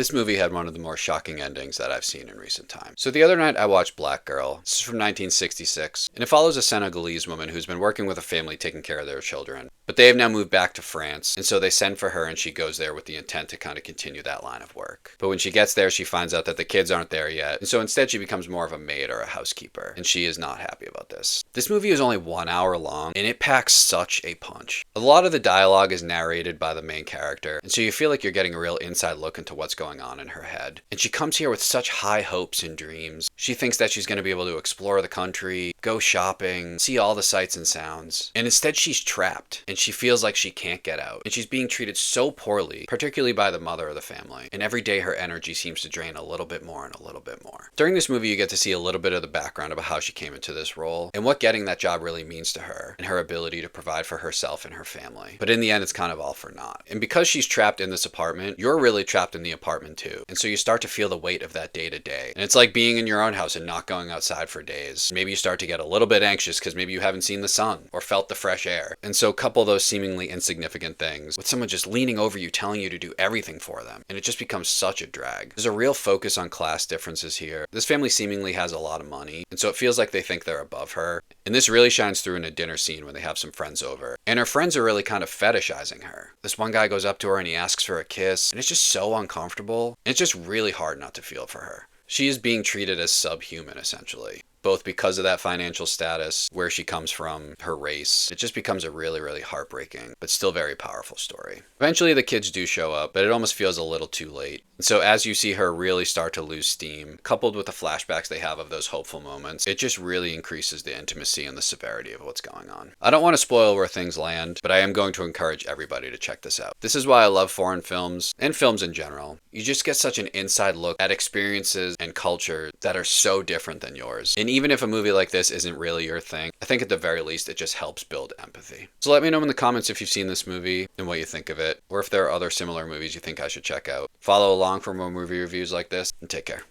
This movie had one of the more shocking endings that I've seen in recent times. So the other night I watched Black Girl. This is from 1966, and it follows a Senegalese woman who's been working with a family taking care of their children. But they have now moved back to France, and so they send for her and she goes there with the intent to kind of continue that line of work. But when she gets there, she finds out that the kids aren't there yet, and so instead she becomes more of a maid or a housekeeper, and she is not happy about this. This movie is only 1 hour long, and it packs such a punch. A lot of the dialogue is narrated by the main character, and so you feel like you're getting a real inside look into what's going on in her head. And she comes here with such high hopes and dreams. She thinks that she's going to be able to explore the country, go shopping, see all the sights and sounds. And instead she's trapped, and she feels like she can't get out. And she's being treated so poorly, particularly by the mother of the family. And every day her energy seems to drain a little bit more and a little bit more. During this movie you get to see a little bit of the background about how she came into this role, and what getting that job really means to her, and her ability to provide for herself and her family. But in the end it's kind of all for naught. And because she's trapped in this apartment, you're really trapped in the apartment too. And so you start to feel the weight of that day to day. And it's like being in your own house and not going outside for days. Maybe you start to get a little bit anxious because maybe you haven't seen the sun or felt the fresh air. And so couple those seemingly insignificant things with someone just leaning over you telling you to do everything for them. And it just becomes such a drag. There's a real focus on class differences here. This family seemingly has a lot of money, and so it feels like they think they're above her. And this really shines through in a dinner scene when they have some friends over. And her friends are really kind of fetishizing her. This one guy goes up to her and he asks for a kiss, and it's just so uncomfortable. And it's just really hard not to feel for her. She is being treated as subhuman, essentially. Both because of that financial status, where she comes from, her race. It just becomes a really, really heartbreaking, but still very powerful story. Eventually the kids do show up, but it almost feels a little too late. And so as you see her really start to lose steam, coupled with the flashbacks they have of those hopeful moments, it just really increases the intimacy and the severity of what's going on. I don't want to spoil where things land, but I am going to encourage everybody to check this out. This is why I love foreign films, and films in general. You just get such an inside look at experiences and culture that are so different than yours. And even if a movie like this isn't really your thing, I think at the very least it just helps build empathy. So let me know in the comments if you've seen this movie and what you think of it, or if there are other similar movies you think I should check out. Follow along for more movie reviews like this, and take care.